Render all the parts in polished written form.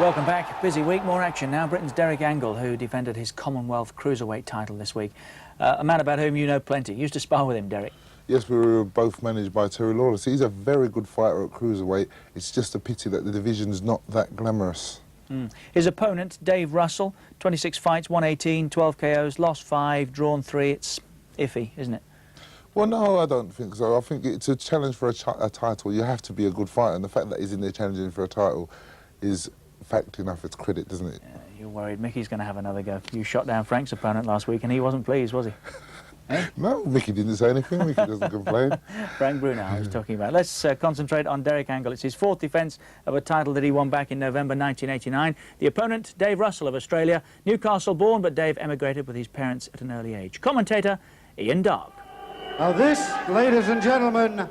Welcome back. Busy week, more action now. Britain's Derek Angol, who defended his Commonwealth Cruiserweight title this week. A man about whom you know plenty. You used to spar with him, Derek. Yes, we were both managed by Terry Lawless. He's a very good fighter at Cruiserweight. It's just a pity that the division's not that glamorous. His opponent, Dave Russell, 26 fights, 118, 12 KOs, lost 5, drawn 3. It's iffy, isn't it? Well, no, I don't think so. I think it's a challenge for a title. You have to be a good fighter, and the fact that he's in there challenging for a title is fact enough. It's credit, doesn't it? Yeah, you're worried Mickey's going to have another go. You shot down Frank's opponent last week, and he wasn't pleased, was he? Eh? No, Mickey didn't say anything. Mickey doesn't complain. Frank Brunel I was talking about. Let's concentrate on Derek Angol. It's his 4th defence of a title that he won back in November 1989. The opponent, Dave Russell of Australia. Newcastle-born, but Dave emigrated with his parents at an early age. Commentator, Ian Dark. Now this, ladies and gentlemen,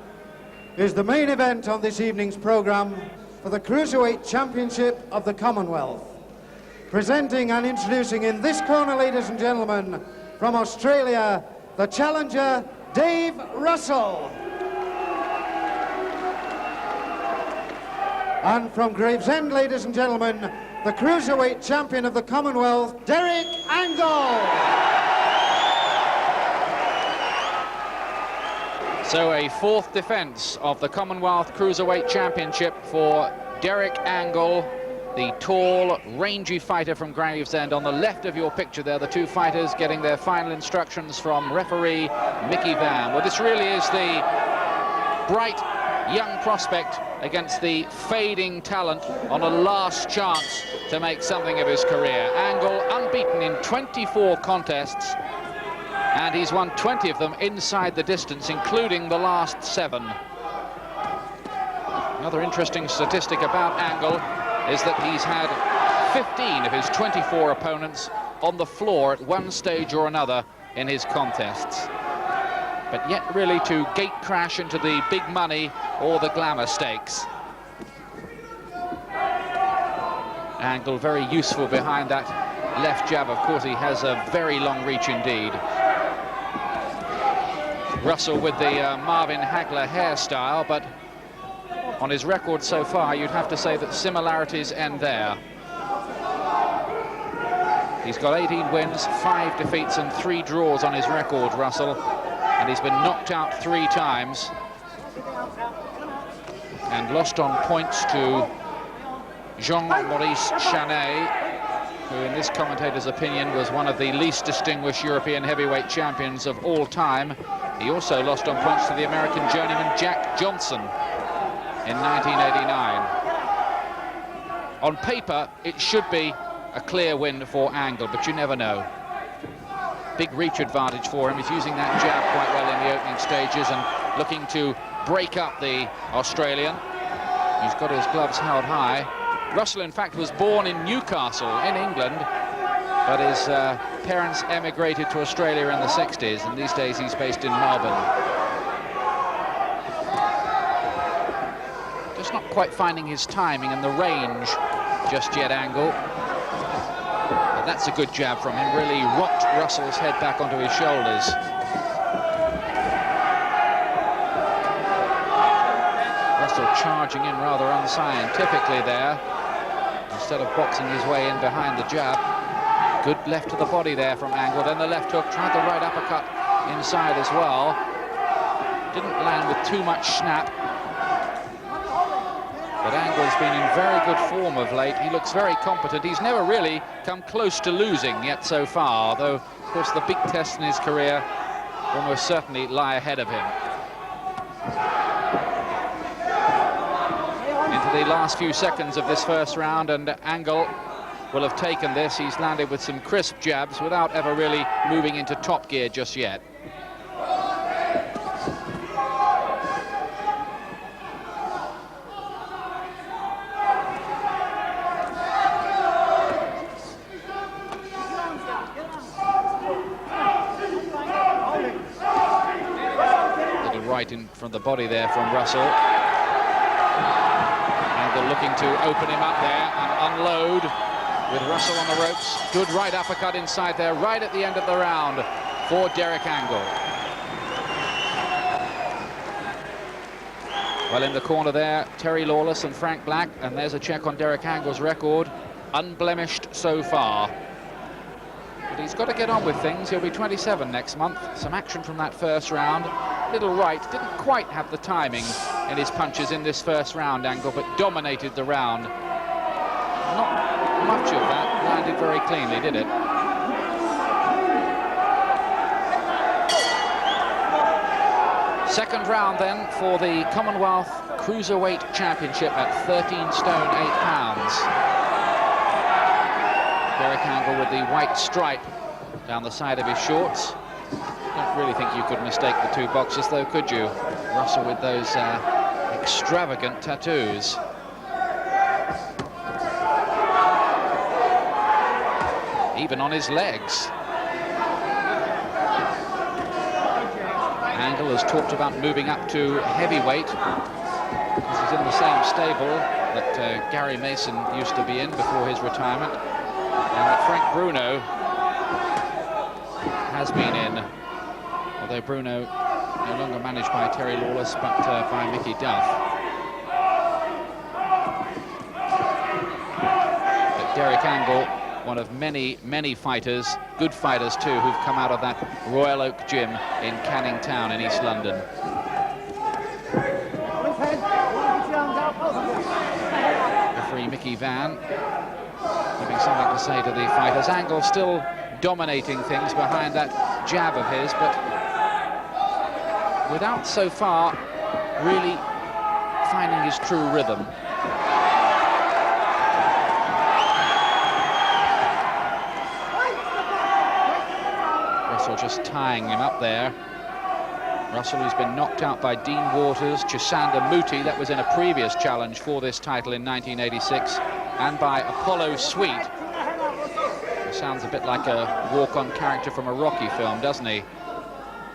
is the main event on this evening's programme for the Cruiserweight Championship of the Commonwealth. Presenting and introducing in this corner, ladies and gentlemen, from Australia, the challenger, Dave Russell. And from Gravesend, ladies and gentlemen, the Cruiserweight Champion of the Commonwealth, Derek Angol. So a 4th defence of the Commonwealth Cruiserweight Championship for Derek Angol, the tall, rangy fighter from Gravesend. On the left of your picture there, the two fighters getting their final instructions from referee Mickey Van. Well, this really is the bright young prospect against the fading talent on a last chance to make something of his career. Angol unbeaten in 24 contests, and he's won 20 of them inside the distance, including the last 7. Another interesting statistic about Angol is that he's had 15 of his 24 opponents on the floor at one stage or another in his contests. But yet really to gate crash into the big money or the glamour stakes. Angol very useful behind that left jab. Of course, he has a very long reach indeed. Russell with the Marvin Hagler hairstyle, but on his record so far, you'd have to say that similarities end there. He's got 18 wins, 5 defeats and 3 draws on his record, Russell, and he's been knocked out 3 times and lost on points to Jean-Maurice Chanet, who in this commentator's opinion was one of the least distinguished European heavyweight champions of all time. He also lost on points to the American journeyman Jack Johnson in 1989. On paper, it should be a clear win for Angol, but you never know. Big reach advantage for him. He's using that jab quite well in the opening stages and looking to break up the Australian. He's got his gloves held high. Russell, in fact, was born in Newcastle in England, but his parents emigrated to Australia in the 60s, and these days he's based in Melbourne. Just not quite finding his timing and the range just yet, Angol. But that's a good jab from him, really rocked Russell's head back onto his shoulders. Russell charging in rather unscientifically there, instead of boxing his way in behind the jab. Good left to the body there from Angol, then the left hook, tried the right uppercut inside as well. Didn't land with too much snap. But Angol's been in very good form of late. He looks very competent. He's never really come close to losing yet so far, though, of course, the big tests in his career almost certainly lie ahead of him. Into the last few seconds of this first round, and Angol will have taken this. He's landed with some crisp jabs without ever really moving into top gear just yet. Right in from the body there from Russell. Angol looking to open him up there and unload with Russell on the ropes. Good right uppercut inside there, right at the end of the round for Derek Angol. Well, in the corner there, Terry Lawless and Frank Black, and there's a check on Derek Angol's record. Unblemished so far. But he's got to get on with things. He'll be 27 next month. Some action from that first round. Little right, didn't quite have the timing in his punches in this first round, Angol, but dominated the round. Not much of that landed very cleanly, did it? Second round then for the Commonwealth Cruiserweight Championship at 13 stone 8 pounds. Derek Angol with the white stripe down the side of his shorts. Don't really think you could mistake the two boxers though, could you? Russell with those extravagant tattoos. Even on his legs. Angol has talked about moving up to heavyweight. He's in the same stable that Gary Mason used to be in before his retirement, and that Frank Bruno has been in, although Bruno no longer managed by Terry Lawless but by Mickey Duff. But Derek Angol, one of many, many fighters, good fighters too, who've come out of that Royal Oak Gym in Canning Town in East London. Referee Mickey Van having something to say to the fighters. Angol still dominating things behind that jab of his, but without so far really finding his true rhythm. Just tying him up there. Russell, who's been knocked out by Dean Waters, Chisanda Muti, that was in a previous challenge for this title in 1986, and by Apollo Sweet. He sounds a bit like a walk-on character from a Rocky film, doesn't he?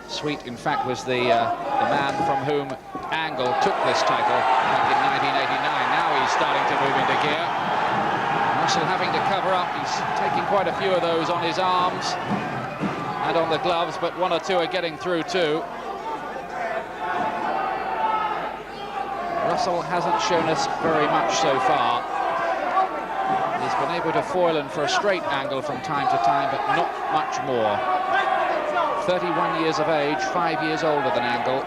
Sweet, in fact, was the man from whom Angol took this title back in 1989. Now he's starting to move into gear. Russell having to cover up. He's taking quite a few of those on his arms and on the gloves, but one or two are getting through too. Russell hasn't shown us very much so far. He's been able to foil and for a straight angle from time to time, but not much more. 31 years of age, 5 years older than Angol.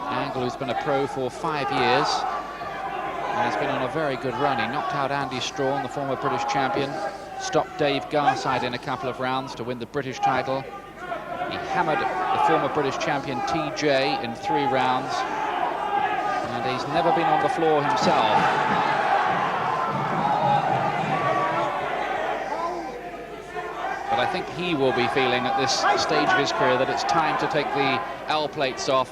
Angol, who's been a pro for 5 years, and he's been on a very good run. He knocked out Andy Strawn, the former British champion, stopped Dave Garside in a couple of rounds to win the British title. He hammered the former British champion TJ in 3 rounds, and he's never been on the floor himself. But I think he will be feeling at this stage of his career that it's time to take the L plates off.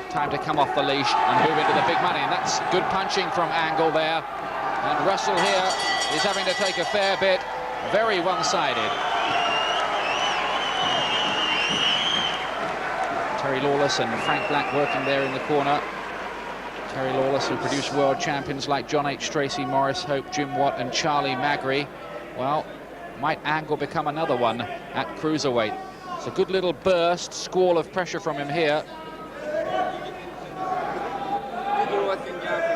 Time to come off the leash and move into the big money, and that's good punching from Angol there. And Russell here is having to take a fair bit, very one-sided. Terry Lawless and Frank Black working there in the corner. Terry Lawless, who produced world champions like John H. Tracy, Morris Hope, Jim Watt and Charlie Magri. Well, might Angol become another one at cruiserweight? It's a good little burst, squall of pressure from him here.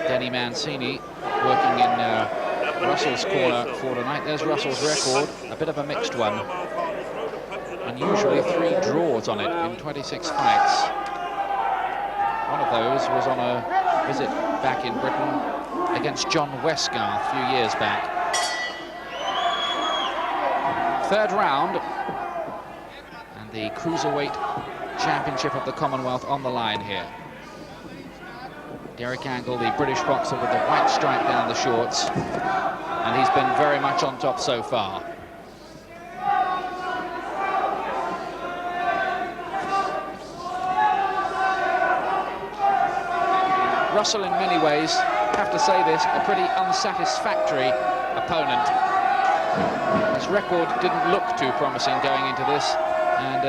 Denny Mancini working in Russell's corner for tonight. There's Russell's record, a bit of a mixed one. Unusually 3 draws on it in 26 fights. One of those was on a visit back in Britain against John Westgarth a few years back. Third round, and the Cruiserweight Championship of the Commonwealth on the line here. Derek Angol, the British boxer with the white stripe down the shorts, and he's been very much on top so far. Russell, in many ways, have to say this, a pretty unsatisfactory opponent. His record didn't look too promising going into this, and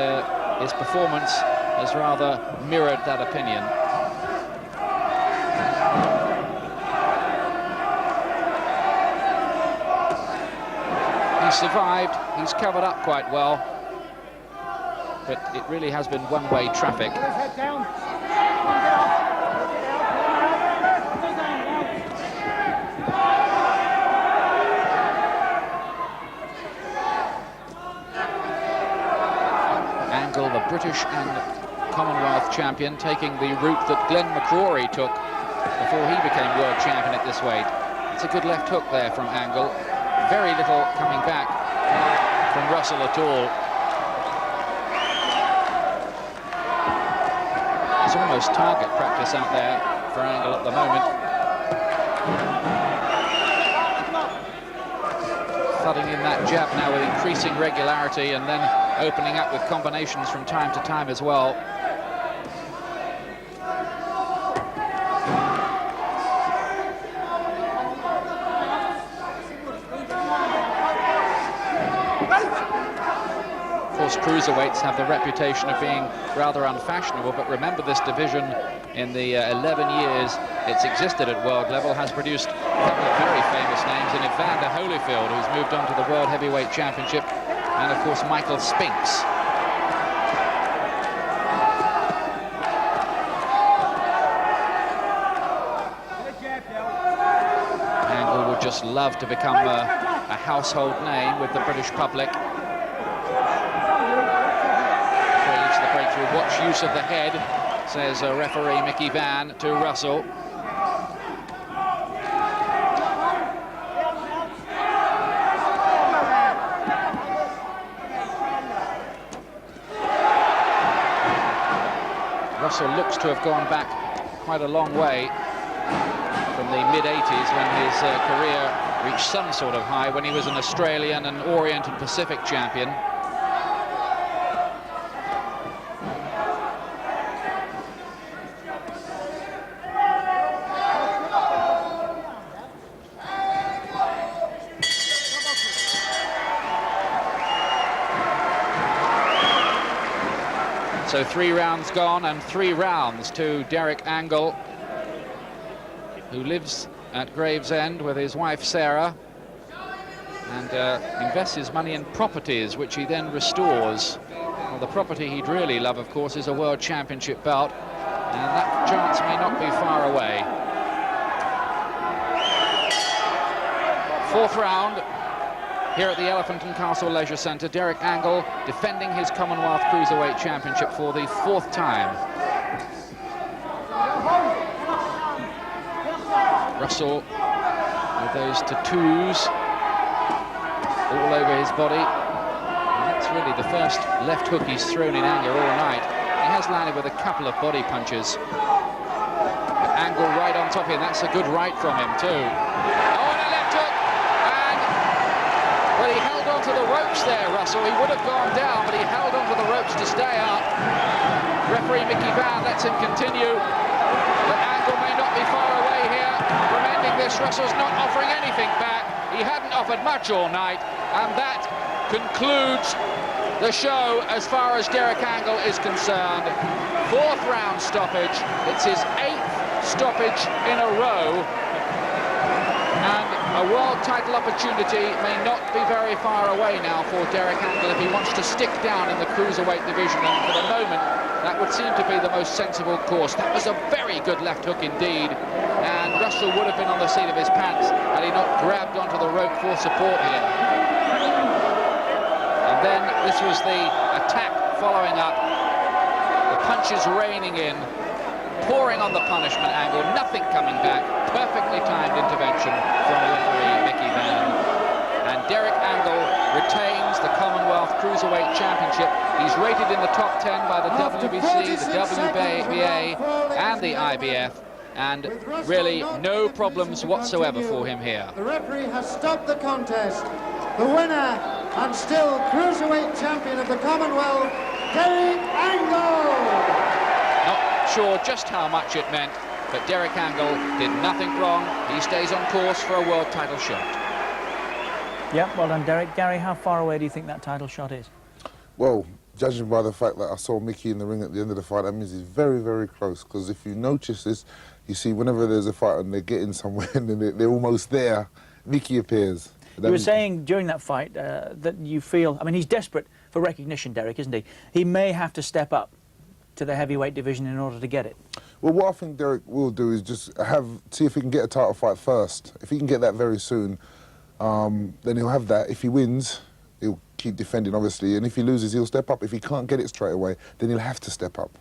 his performance has rather mirrored that opinion. Survived, he's covered up quite well, but it really has been one-way traffic. Angol, the British and Commonwealth champion, taking the route that Glenn McCrory took before he became world champion at this weight. It's a good left hook there from Angol. Very little coming back from Russell at all. It's almost target practice out there for Angol at the moment. Thudding in that jab now with increasing regularity, and then opening up with combinations from time to time as well. Of course, cruiserweights have the reputation of being rather unfashionable, but remember, this division in the 11 years it's existed at world level has produced a couple of very famous names in Evander Holyfield, who's moved on to the World Heavyweight Championship, and of course Michael Spinks. Angol would just love to become a household name with the British public. Craves the breakthrough. Watch use of the head, says referee Mickey Vann to Russell. Russell looks to have gone back quite a long way from the mid-80s when his career reached some sort of high, when he was an Australian and Orient and Pacific champion. So 3 rounds gone, and 3 rounds to Derek Angol, who lives at Gravesend with his wife Sarah, and invests his money in properties, which he then restores. Well, the property he'd really love, of course, is a World Championship belt, and that chance may not be far away. 4th round here at the Elephant and Castle Leisure Centre. Derek Angol defending his Commonwealth Cruiserweight Championship for the 4th time. Russell with those tattoos all over his body. And that's really the first left hook he's thrown in anger all night. He has landed with a couple of body punches. But Angol right on top of him. That's a good right from him too. Oh, and a left hook! And, well, he held onto the ropes there, Russell. He would have gone down, but he held onto the ropes to stay up. Referee Mickey Vann lets him continue. But Angol may not be far away here from ending this. Russell's not offering anything back. He hadn't offered much all night, and that concludes the show as far as Derek Angol is concerned. 4th round stoppage. It's his 8th stoppage in a row, and a world title opportunity may not be very far away now for Derek Angol if he wants to stick down in the cruiserweight division, and for the moment that would seem to be the most sensible course. That was a very good left hook indeed, and Russell would have been on the seat of his pants had he not grabbed onto the rope for support here. And then this was the attack following up, the punches raining in, pouring on the punishment angle, nothing coming back. Perfectly timed intervention from referee Mickey Vann. And Derek Angol retains the Commonwealth Cruiserweight Championship. He's rated in the top 10 by the WBC, the WBA, and the IBF. And really no problems whatsoever for him here. The referee has stopped the contest. The winner and still Cruiserweight champion of the Commonwealth, Derek Angol. Not sure just how much it meant, but Derek Angol did nothing wrong. He stays on course for a world title shot. Yeah, well done, Derek. Gary, how far away do you think that title shot is? Well, judging by the fact that I saw Mickey in the ring at the end of the fight, that means he's very, very close. Because if you notice this, you see whenever there's a fight and they're getting somewhere and they're almost there, Mickey appears. You were saying during that fight that you feel, I mean, he's desperate for recognition, Derek, isn't he? He may have to step up to the heavyweight division in order to get it. Well, what I think Derek will do is just see if he can get a title fight first. If he can get that very soon, then he'll have that. If he wins, he'll keep defending, obviously, and if he loses, he'll step up. If he can't get it straight away, then he'll have to step up.